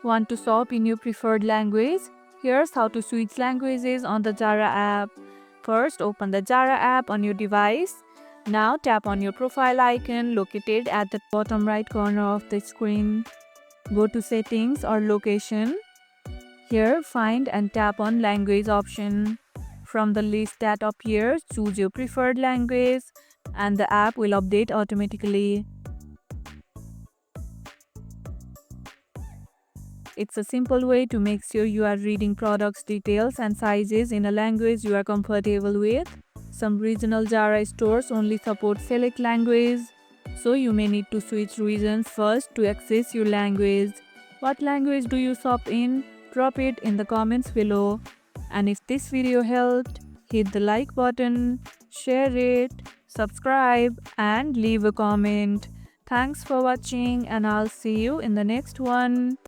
Want to shop in your preferred language? Here's how to switch languages on the Zara app. First, open the Zara app on your device. Now tap on your profile icon located at the bottom right corner of the screen. Go to Settings or Location. Here, find and tap on Language option. From the list that appears, choose your preferred language and the app will update automatically. It's a simple way to make sure you are reading products details and sizes in a language you are comfortable with. Some regional Zara stores only support select language, so you may need to switch regions first to access your language. What language do you shop in? Drop it in the comments below. And if this video helped, hit the like button, share it, subscribe and leave a comment. Thanks for watching and I'll see you in the next one.